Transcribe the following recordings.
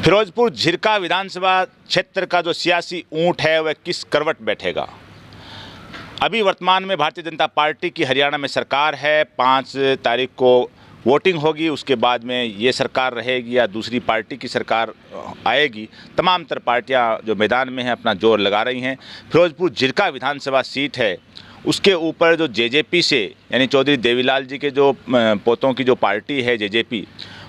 फिरोजपुर झिरका विधानसभा क्षेत्र का जो सियासी ऊंट है वह किस करवट बैठेगा। अभी वर्तमान में भारतीय जनता पार्टी की हरियाणा में सरकार है। 5 तारीख को वोटिंग होगी, उसके बाद में ये सरकार रहेगी या दूसरी पार्टी की सरकार आएगी। तमाम तर पार्टियां जो मैदान में हैं अपना जोर लगा रही हैं। फिरोजपुर झिरका विधानसभा सीट है, उसके ऊपर जो जेजेपी से यानी चौधरी देवीलाल जी के जो पोतों की जो पार्टी है जेजेपी,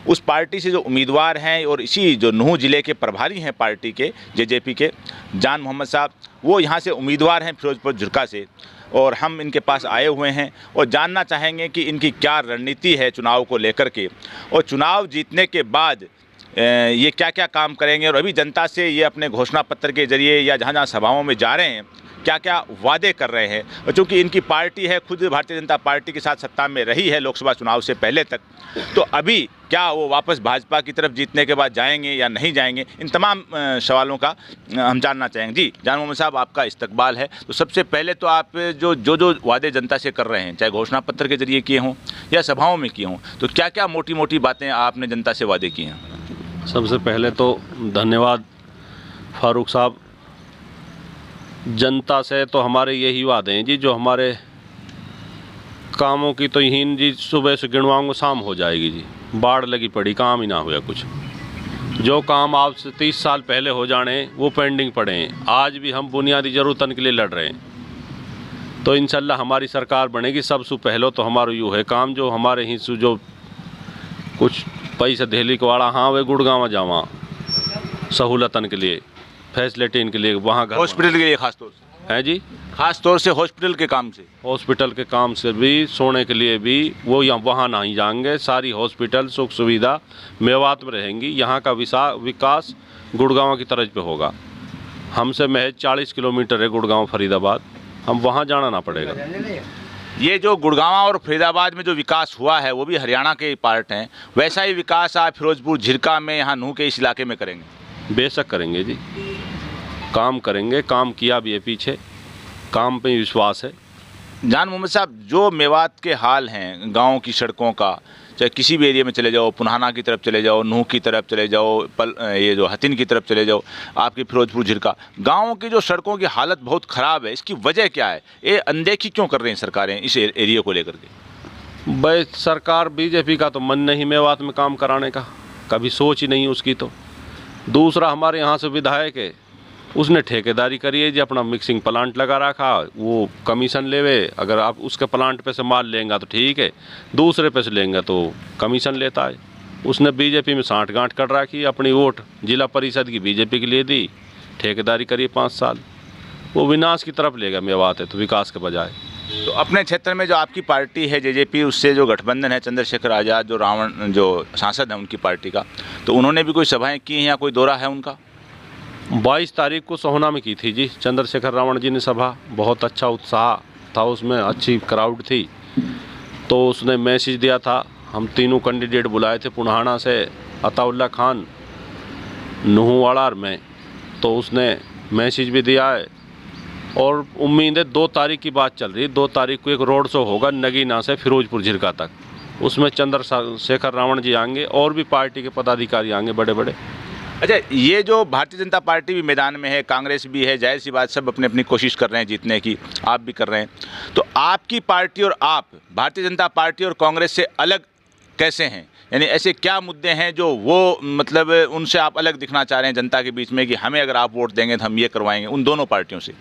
उस पार्टी से जो उम्मीदवार हैं और इसी जो नूंह ज़िले के प्रभारी हैं पार्टी के जेजेपी के जान मोहम्मद साहब, वो यहाँ से उम्मीदवार हैं फिरोजपुर झिरका से, और हम इनके पास आए हुए हैं और जानना चाहेंगे कि इनकी क्या रणनीति है चुनाव को लेकर के, और चुनाव जीतने के बाद ये क्या क्या काम करेंगे, और अभी जनता से ये अपने घोषणा पत्र के जरिए या जहाँ जहाँ सभाओं में जा रहे हैं क्या क्या वादे कर रहे हैं। और चूँकि इनकी पार्टी है, खुद भारतीय जनता पार्टी के साथ सत्ता में रही है लोकसभा चुनाव से पहले तक, तो अभी क्या वो वापस भाजपा की तरफ जीतने के बाद जाएंगे या नहीं जाएंगे, इन तमाम सवालों का हम जानना चाहेंगे। जी जान मोहम्मद साहब, आपका इस्तकबाल है। तो सबसे पहले तो आप जो वादे जनता से कर रहे हैं, चाहे घोषणा पत्र के जरिए किए हों या सभाओं में किए हों, तो क्या क्या मोटी मोटी बातें आपने जनता से वादे किए हैं? सबसे पहले तो धन्यवाद फारूक साहब। जनता से तो हमारे यही वादे हैं जी, जो हमारे कामों की तो यही जी, सुबह से गिनवाऊंगा शाम हो जाएगी जी। बाढ़ लगी पड़ी, काम ही ना हुआ कुछ। जो काम आज से 30 साल पहले हो जाने वो पेंडिंग पड़े हैं। आज भी हम बुनियादी ज़रूरतन के लिए लड़ रहे हैं। तो इंशाल्लाह हमारी सरकार बनेगी। सबसे पहले तो हमारा यूँ है काम, जो हमारे ही जो कुछ पैसा दिल्ली को वाला, हाँ वे गुड़गांव जावा सहूलतन के लिए, फैसिलिटी के लिए, वहाँ हॉस्पिटल के लिए खास तौर से है जी, खास तौर से हॉस्पिटल के काम से, हॉस्पिटल के काम से भी, सोने के लिए भी वो यहाँ वहाँ नहीं जाएंगे। सारी हॉस्पिटल सुख सुविधा मेवात में रहेंगी। यहाँ का विकास गुड़गांव की तरफ पे होगा। हमसे महज 40 किलोमीटर है गुड़गांव फरीदाबाद, हम वहाँ जाना ना पड़ेगा। ये जो गुड़गांव और फरीदाबाद में जो विकास हुआ है वो भी हरियाणा के पार्ट हैं, वैसा ही विकास आप फिरोजपुर झिरका में यहाँ नूंह के इस इलाके में करेंगे? बेशक करेंगे जी, काम करेंगे। काम किया भी है, पीछे काम पे विश्वास है। जान मोहम्मद साहब, जो मेवात के हाल हैं गांव की सड़कों का, चाहे किसी भी एरिया में चले जाओ, पुन्हाना की तरफ चले जाओ, नूंह की तरफ चले जाओ, ये जो हतिन की तरफ चले जाओ, आपकी फिरोजपुर झिरका गाँव की जो सड़कों की हालत बहुत ख़राब है। इसकी वजह क्या है? ये अनदेखी क्यों कर रही हैं सरकारें इस एरिया को लेकर के? भाई सरकार बीजेपी का तो मन नहीं मेवात में काम कराने का, कभी सोच ही नहीं उसकी। तो दूसरा हमारे यहाँ से विधायक है, उसने ठेकेदारी करी है जी, अपना मिक्सिंग प्लांट लगा रखा, वो कमीशन लेवे। अगर आप उसके प्लांट पे से माल लेंगे तो ठीक है, दूसरे पे से लेंगे तो कमीशन लेता है। उसने बीजेपी में साँठ-गाँठ कर रखी, अपनी वोट जिला परिषद की बीजेपी के लिए दी, ठेकेदारी करी 5 साल। वो विनाश की तरफ लेगा मेवात है तो विकास के बजाय। तो अपने क्षेत्र में जो आपकी पार्टी है जेजेपी, उससे जो गठबंधन है चंद्रशेखर आज़ाद जो रावण जो सांसद हैं उनकी पार्टी का, तो उन्होंने भी कोई सभाएं की हैं या कोई दौरा है उनका? 22 तारीख को सोहना में की थी जी चंद्रशेखर रावण जी ने सभा। बहुत अच्छा उत्साह था उसमें, अच्छी क्राउड थी। तो उसने मैसेज दिया था, हम तीनों कैंडिडेट बुलाए थे पुन्हाना से, अताउल्ला खान, नूहवाड़ा में, तो उसने मैसेज भी दिया है। और उम्मीद है 2 तारीख की बात चल रही है, 2 तारीख को एक रोड शो होगा नगीना से फिरोजपुर झिरका तक। उसमें चंद्रशेखर रावण जी आएंगे और भी पार्टी के पदाधिकारी आएंगे बड़े बड़े। अच्छा, ये जो भारतीय जनता पार्टी भी मैदान में है, कांग्रेस भी है, जाहिर सी बात सब अपनी अपनी कोशिश कर रहे हैं जीतने की, आप भी कर रहे हैं, तो आपकी पार्टी और आप भारतीय जनता पार्टी और कांग्रेस से अलग कैसे हैं? यानी ऐसे क्या मुद्दे हैं जो वो मतलब उनसे आप अलग दिखना चाह रहे हैं जनता के बीच में कि हमें अगर आप वोट देंगे तो हम ये करवाएंगे उन दोनों पार्टियों से?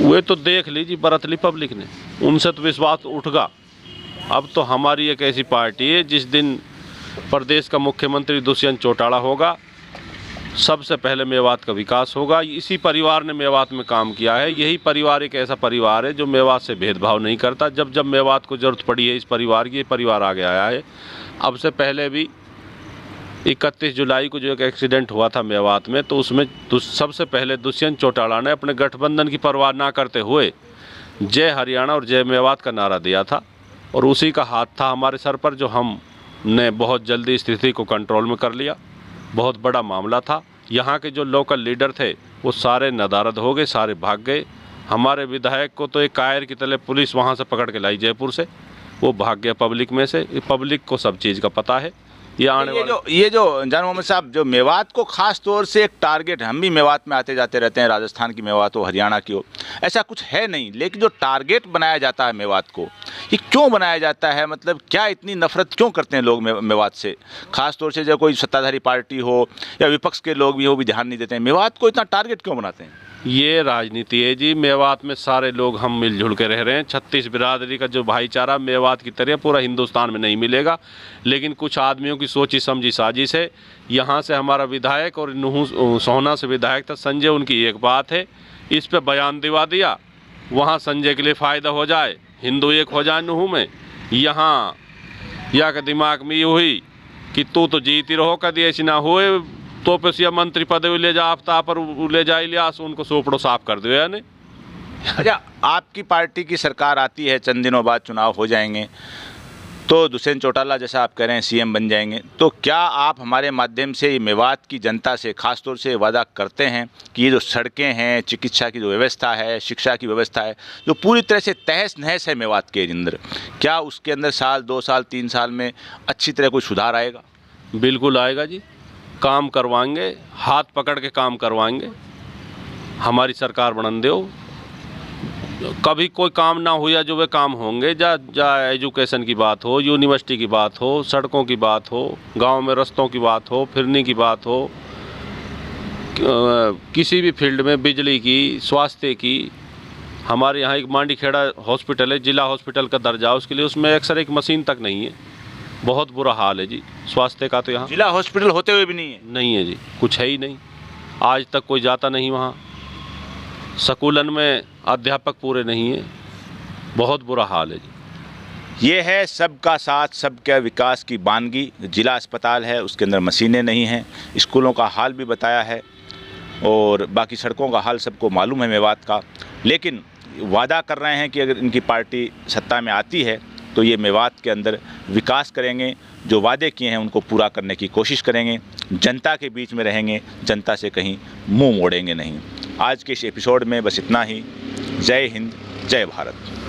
वे तो देख लीजिए बरतली पब्लिक ने, उनसे तो विश्वास उठगा। अब तो हमारी एक ऐसी पार्टी है, जिस दिन प्रदेश का मुख्यमंत्री दुष्यंत चौटाला होगा, सबसे पहले मेवात का विकास होगा। इसी परिवार ने मेवात में काम किया है। यही परिवार एक ऐसा परिवार है जो मेवात से भेदभाव नहीं करता। जब जब मेवात को जरूरत पड़ी है इस परिवार की, ये परिवार आगे आया है। अब से पहले भी 31 जुलाई को जो एक एक्सीडेंट हुआ था मेवात में, तो उसमें सबसे पहले दुष्यंत चौटाला ने अपने गठबंधन की परवाह ना करते हुए जय हरियाणा और जय मेवात का नारा दिया था, और उसी का हाथ था हमारे सर पर, जो हमने बहुत जल्दी स्थिति को कंट्रोल में कर लिया। बहुत बड़ा मामला था। यहाँ के जो लोकल लीडर थे वो सारे नदारद हो गए, सारे भाग गए। हमारे विधायक को तो एक कायर की तरह पुलिस वहाँ से पकड़ के लाई जयपुर से, वो भाग गया पब्लिक में से। पब्लिक को सब चीज़ का पता है। ये आने वाले ये जो जान मोहम्मद साहब, जो मेवात को खास तौर से एक टारगेट, हम भी मेवात में आते जाते रहते हैं, राजस्थान की मेवात हो, हरियाणा की हो, ऐसा कुछ है नहीं, लेकिन जो टारगेट बनाया जाता है मेवात को, ये क्यों बनाया जाता है? मतलब क्या इतनी नफरत क्यों करते हैं लोग मेवात से? खास तौर से जब कोई सत्ताधारी पार्टी हो या विपक्ष के लोग भी हो, भी ध्यान नहीं देते हैं। मेवात को इतना टारगेट क्यों बनाते हैं? ये राजनीति है जी। मेवात में सारे लोग हम मिलजुल के रह रहे हैं। 36 बिरादरी का जो भाईचारा मेवात की तरह पूरा हिंदुस्तान में नहीं मिलेगा, लेकिन कुछ आदमियों की सोची समझी साजिश है। यहाँ से हमारा विधायक और नुहू सोहना से विधायक था संजय, उनकी एक बात है, इस पे बयान दिवा दिया, वहाँ संजय के लिए फ़ायदा हो जाए, हिंदू एक हो जाए नुहू में। यहाँ या के दिमाग में ये हुई कि तू तो जीती रहो, कभी ऐसी ना हुए तो पेशिया मंत्री पदवी ले जा आफ्ताब पर ले जा इलियास, उनको सोपड़ो साफ कर दो यानी। अच्छा, आपकी पार्टी की सरकार आती है, चंद दिनों बाद चुनाव हो जाएंगे, तो दुष्यंत चौटाला जैसा आप कह रहे हैं सीएम बन जाएंगे, तो क्या आप हमारे माध्यम से मेवात की जनता से खास तौर से वादा करते हैं कि ये जो सड़कें हैं, चिकित्सा की जो व्यवस्था है, शिक्षा की व्यवस्था है, जो पूरी तरह से तहस नहस है मेवात के अंदर, क्या उसके अंदर साल 2 साल 3 साल में अच्छी तरह कोई सुधार आएगा? बिल्कुल आएगा जी, काम करवाएंगे, हाथ पकड़ के काम करवाएंगे। हमारी सरकार बनन दो, कभी कोई काम ना हुआ जो वे काम होंगे, जा एजुकेशन की बात हो, यूनिवर्सिटी की बात हो, सड़कों की बात हो, गांव में रास्तों की बात हो, फिरने की बात हो, किसी भी फील्ड में, बिजली की, स्वास्थ्य की। हमारे यहाँ एक मांडीखेड़ा हॉस्पिटल है, जिला हॉस्पिटल का दर्जा, उसके लिए उसमें एक्सरे की मशीन तक नहीं है। बहुत बुरा हाल है जी स्वास्थ्य का। तो यहाँ जिला हॉस्पिटल होते हुए भी नहीं है जी, कुछ है ही नहीं। आज तक कोई जाता नहीं वहाँ। स्कूलन में अध्यापक पूरे नहीं है, बहुत बुरा हाल है जी। ये है सबका साथ, सबका विकास की बानगी। जिला अस्पताल है, उसके अंदर मशीनें नहीं हैं, स्कूलों का हाल भी बताया है, और बाकी सड़कों का हाल सबको मालूम है मेवात का। लेकिन वादा कर रहे हैं कि अगर इनकी पार्टी सत्ता में आती है तो ये मेवात के अंदर विकास करेंगे, जो वादे किए हैं उनको पूरा करने की कोशिश करेंगे, जनता के बीच में रहेंगे, जनता से कहीं मुंह मोड़ेंगे नहीं। आज के इस एपिसोड में बस इतना ही। जय हिंद, जय भारत।